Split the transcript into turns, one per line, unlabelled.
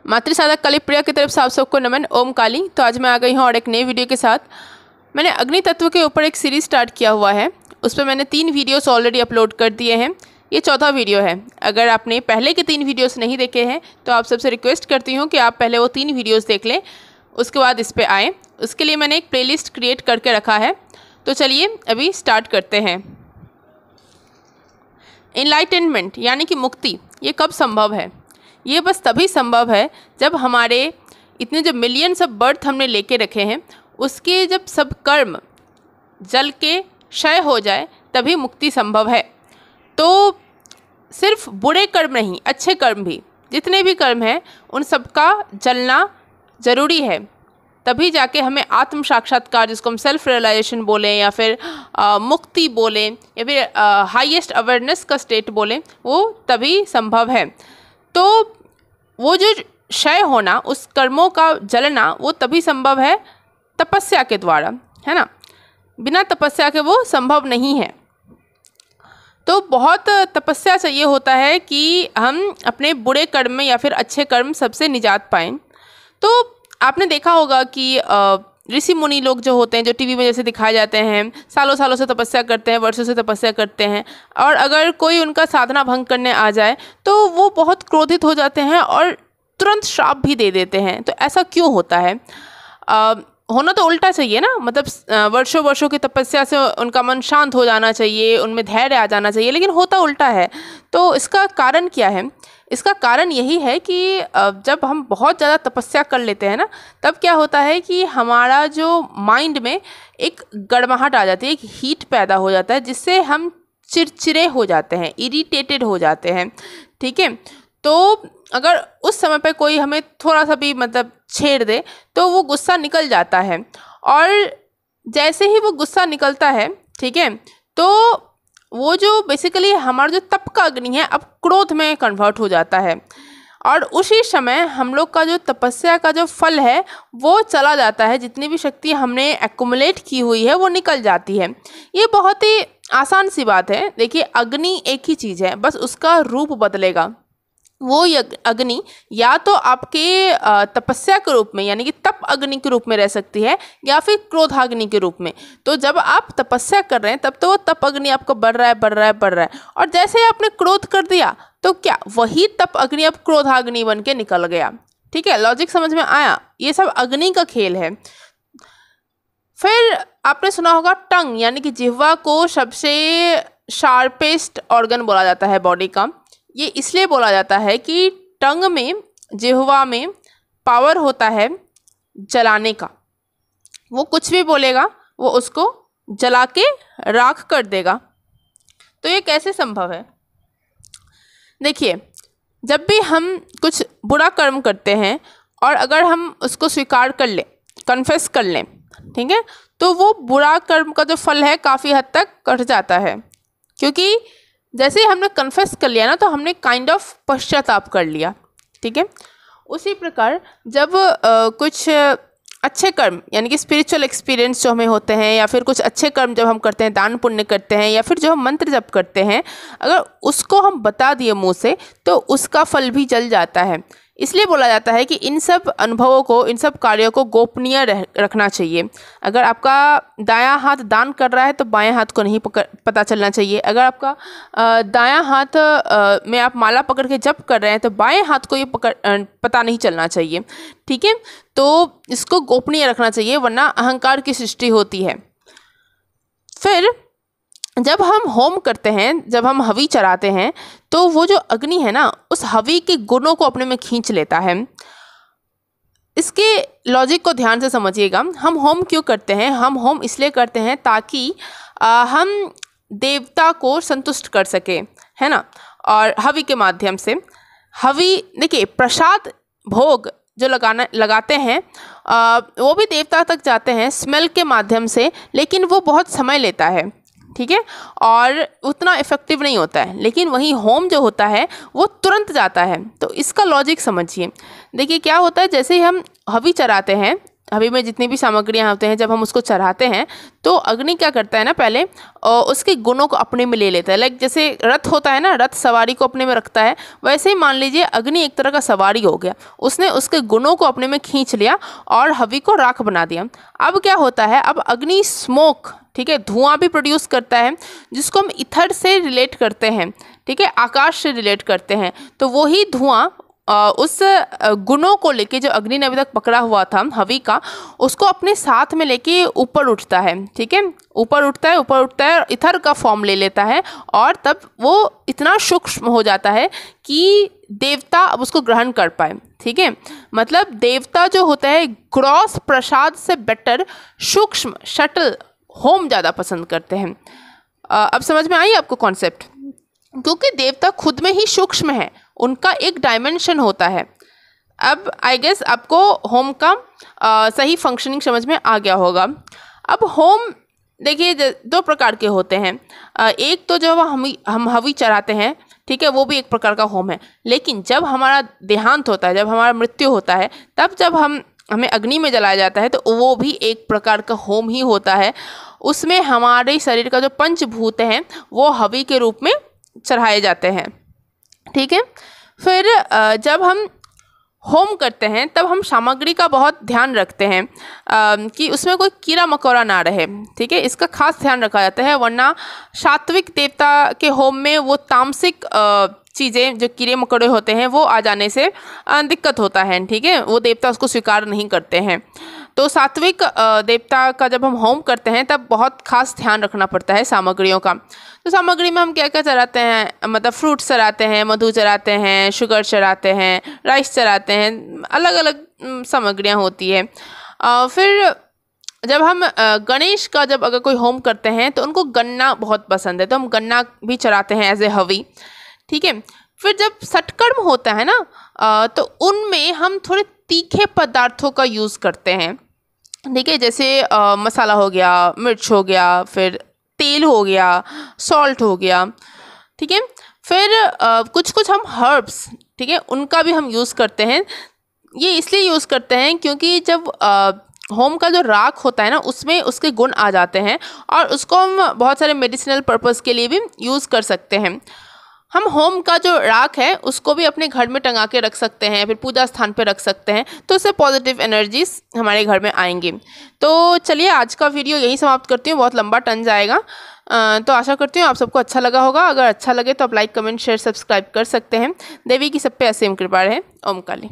मातृ साधक काली प्रिया की तरफ से आप सबको नमन। ओम काली। तो आज मैं आ गई हूँ और एक नई वीडियो के साथ। मैंने अग्नि तत्व के ऊपर एक सीरीज़ स्टार्ट किया हुआ है, उस पर मैंने 3 वीडियोस ऑलरेडी अपलोड कर दिए हैं। ये चौथा वीडियो है। अगर आपने पहले के 3 वीडियोस नहीं देखे हैं तो आप सबसे रिक्वेस्ट करती हूँ कि आप पहले वो 3 वीडियोस देख लें, उसके बाद इस पर आएँ। उसके लिए मैंने एक प्लेलिस्ट क्रिएट करके रखा है। तो चलिए अभी स्टार्ट करते हैं। इनलाइटनमेंट यानी कि मुक्ति, ये कब संभव है? ये बस तभी संभव है जब हमारे इतने जो मिलियंस ऑफ बर्थ हमने लेके रखे हैं उसके जब सब कर्म जल के क्षय हो जाए तभी मुक्ति संभव है। तो सिर्फ बुरे कर्म नहीं, अच्छे कर्म भी, जितने भी कर्म हैं उन सबका जलना ज़रूरी है, तभी जाके हमें आत्म साक्षात्कार, जिसको हम सेल्फ रियलाइजेशन बोलें या फिर मुक्ति बोलें या फिर हाईएस्ट अवेयरनेस का स्टेट बोलें, वो तभी संभव है। तो वो जो क्षय होना, उस कर्मों का जलना, वो तभी संभव है तपस्या के द्वारा, है ना। बिना तपस्या के वो संभव नहीं है। तो बहुत तपस्या चाहिए होता है कि हम अपने बुरे कर्म में या फिर अच्छे कर्म सबसे निजात पाएँ। तो आपने देखा होगा कि ऋषि मुनि लोग जो होते हैं, जो टीवी में जैसे दिखाए जाते हैं, सालों सालों से तपस्या करते हैं, वर्षों से तपस्या करते हैं, और अगर कोई उनका साधना भंग करने आ जाए तो वो बहुत क्रोधित हो जाते हैं और तुरंत श्राप भी दे देते हैं। तो ऐसा क्यों होता है? होना तो उल्टा चाहिए ना, मतलब वर्षों वर्षों की तपस्या से उनका मन शांत हो जाना चाहिए, उनमें धैर्य आ जाना चाहिए, लेकिन होता उल्टा है। तो इसका कारण क्या है? इसका कारण यही है कि जब हम बहुत ज़्यादा तपस्या कर लेते हैं ना, तब क्या होता है कि हमारा जो माइंड में एक गड़माहट आ जाती है, एक हीट पैदा हो जाता है, जिससे हम चिड़चिड़े हो जाते हैं, इरिटेटेड हो जाते हैं। ठीक है, तो अगर उस समय पे कोई हमें थोड़ा सा भी मतलब छेड़ दे तो वो गुस्सा निकल जाता है, और जैसे ही वो गुस्सा निकलता है, ठीक है, तो वो जो बेसिकली हमारा जो तप का अग्नि है अब क्रोध में कन्वर्ट हो जाता है, और उसी समय हम लोग का जो तपस्या का जो फल है वो चला जाता है। जितनी भी शक्ति हमने एक्युमुलेट की हुई है वो निकल जाती है। ये बहुत ही आसान सी बात है। देखिए, अग्नि एक ही चीज़ है, बस उसका रूप बदलेगा। वो अग्नि या तो आपके तपस्या के रूप में यानी कि तप अग्नि के रूप में रह सकती है, या फिर क्रोधाग्नि के रूप में। तो जब आप तपस्या कर रहे हैं तब तो वो तप अग्नि आपको बढ़ रहा है, और जैसे ही आपने क्रोध कर दिया तो क्या वही तप अग्नि अब क्रोधाग्नि बन के निकल गया। ठीक है, लॉजिक समझ में आया? ये सब अग्नि का खेल है। फिर आपने सुना होगा टंग यानी कि जिह्वा को सबसे शार्पेस्ट ऑर्गन बोला जाता है बॉडी का। ये इसलिए बोला जाता है कि टंग में, जिह्वा में पावर होता है जलाने का। वो कुछ भी बोलेगा वो उसको जला के राख कर देगा। तो ये कैसे संभव है? देखिए, जब भी हम कुछ बुरा कर्म करते हैं और अगर हम उसको स्वीकार कर लें, कन्फेस कर लें, ठीक है, तो वो बुरा कर्म का जो फल है काफ़ी हद तक कट जाता है। क्योंकि जैसे ही हमने कन्फेस कर लिया ना, तो हमने काइंड ऑफ पश्चाताप कर लिया। ठीक है, उसी प्रकार जब कुछ अच्छे कर्म यानी कि स्पिरिचुअल एक्सपीरियंस जो हमें होते हैं, या फिर कुछ अच्छे कर्म जब हम करते हैं, दान पुण्य करते हैं, या फिर जो हम मंत्र जप करते हैं, अगर उसको हम बता दिए मुँह से तो उसका फल भी जल जाता है। इसलिए बोला जाता है कि इन सब अनुभवों को, इन सब कार्यों को गोपनीय रखना चाहिए। अगर आपका दायां हाथ दान कर रहा है तो बाएं हाथ को नहीं पता चलना चाहिए। अगर आपका दायां हाथ में आप माला पकड़ के जप कर रहे हैं तो बाएं हाथ को ये पता नहीं चलना चाहिए। ठीक है, तो इसको गोपनीय रखना चाहिए, वरना अहंकार की सृष्टि होती है। फिर जब हम होम करते हैं, जब हम हवि चढ़ाते हैं, तो वो जो अग्नि है ना, उस हवि के गुणों को अपने में खींच लेता है। इसके लॉजिक को ध्यान से समझिएगा। हम होम क्यों करते हैं? हम होम इसलिए करते हैं ताकि हम देवता को संतुष्ट कर सके, है ना। और हवि के माध्यम से, हवि देखिए, प्रसाद भोग जो लगाते हैं वो भी देवता तक जाते हैं स्मेल के माध्यम से, लेकिन वो बहुत समय लेता है। ठीक है, और उतना इफ़ेक्टिव नहीं होता है। लेकिन वहीं होम जो होता है वो तुरंत जाता है। तो इसका लॉजिक समझिए। देखिए क्या होता है, जैसे ही हम हवि चढ़ाते हैं हवि में जितनी भी सामग्रियाँ होते हैं, जब हम उसको चढ़ाते हैं तो अग्नि क्या करता है ना, पहले उसके गुणों को अपने में ले लेता है। लाइक जैसे रथ होता है ना, रथ सवारी को अपने में रखता है, वैसे ही मान लीजिए अग्नि एक तरह का सवारी हो गया। उसने उसके गुणों को अपने में खींच लिया और हवि को राख बना दिया। अब क्या होता है, अब अग्नि स्मोक, ठीक है, धुआं भी प्रोड्यूस करता है, जिसको हम ईथर से रिलेट करते हैं, ठीक है, आकाश से रिलेट करते हैं। तो वही धुआं उस गुणों को लेके जो अग्नि ने अभी तक पकड़ा हुआ था हवि का, उसको अपने साथ में लेके ऊपर उठता है, ठीक है, ऊपर उठता है, ईथर का फॉर्म ले लेता है और तब वो इतना सूक्ष्म हो जाता है कि देवता अब उसको ग्रहण कर पाए, ठीक है। मतलब देवता जो होता है ग्रॉस प्रसाद से बेटर सूक्ष्म शटल होम ज़्यादा पसंद करते हैं। अब समझ में आई आपको कॉन्सेप्ट? क्योंकि देवता खुद में ही सूक्ष्म है, उनका एक डायमेंशन होता है। अब आई गेस आपको होम का सही फंक्शनिंग समझ में आ गया होगा। अब होम देखिए 2 प्रकार के होते हैं। एक तो जब हम हवि चढ़ाते हैं, ठीक है, वो भी एक प्रकार का होम है। लेकिन जब हमारा देहांत होता है, जब हमारा मृत्यु होता है, तब जब हमें अग्नि में जलाया जाता है, तो वो भी एक प्रकार का होम ही होता है। उसमें हमारे शरीर का जो पंचभूत हैं वो हवि के रूप में चढ़ाए जाते हैं, ठीक है। फिर जब हम होम करते हैं तब हम सामग्री का बहुत ध्यान रखते हैं कि उसमें कोई कीड़ा मकोड़ा ना रहे, ठीक है, इसका खास ध्यान रखा जाता है। वरना सात्विक देवता के होम में वो तामसिक चीज़ें जो कीड़े मकोड़े होते हैं वो आ जाने से दिक्कत होता है, ठीक है, वो देवता उसको स्वीकार नहीं करते हैं। तो सात्विक देवता का जब हम होम करते हैं तब बहुत खास ध्यान रखना पड़ता है सामग्रियों का। तो सामग्री में हम क्या क्या चढ़ाते हैं, मतलब फ्रूट्स चढ़ाते हैं, मधु चढ़ाते हैं, शुगर चढ़ाते हैं, राइस चढ़ाते हैं, अलग अलग सामग्रियाँ होती है। फिर जब हम गणेश का जब अगर कोई होम करते हैं तो उनको गन्ना बहुत पसंद है, तो हम गन्ना भी चढ़ाते हैं एज ए हवि, ठीक है। फिर जब सटकर्म होता है ना तो उनमें हम थोड़े तीखे पदार्थों का यूज़ करते हैं, ठीक है, जैसे मसाला हो गया, मिर्च हो गया, फिर तेल हो गया, सॉल्ट हो गया, ठीक है। फिर कुछ कुछ हम हर्ब्स, ठीक है, उनका भी हम यूज़ करते हैं। ये इसलिए यूज़ करते हैं क्योंकि जब होम का जो राख होता है ना उसमें उसके गुण आ जाते हैं और उसको हम बहुत सारे मेडिसिनल पर्पस के लिए भी यूज़ कर सकते हैं। हम होम का जो राख है उसको भी अपने घर में टंगा के रख सकते हैं, फिर पूजा स्थान पे रख सकते हैं, तो इससे पॉजिटिव एनर्जीज हमारे घर में आएंगी। तो चलिए आज का वीडियो यहीं समाप्त करती हूँ, बहुत लंबा टन जाएगा। तो आशा करती हूँ आप सबको अच्छा लगा होगा। अगर अच्छा लगे तो आप लाइक, कमेंट, शेयर, सब्सक्राइब कर सकते हैं। देवी की सब पे असीम कृपा रहे। ओम काली।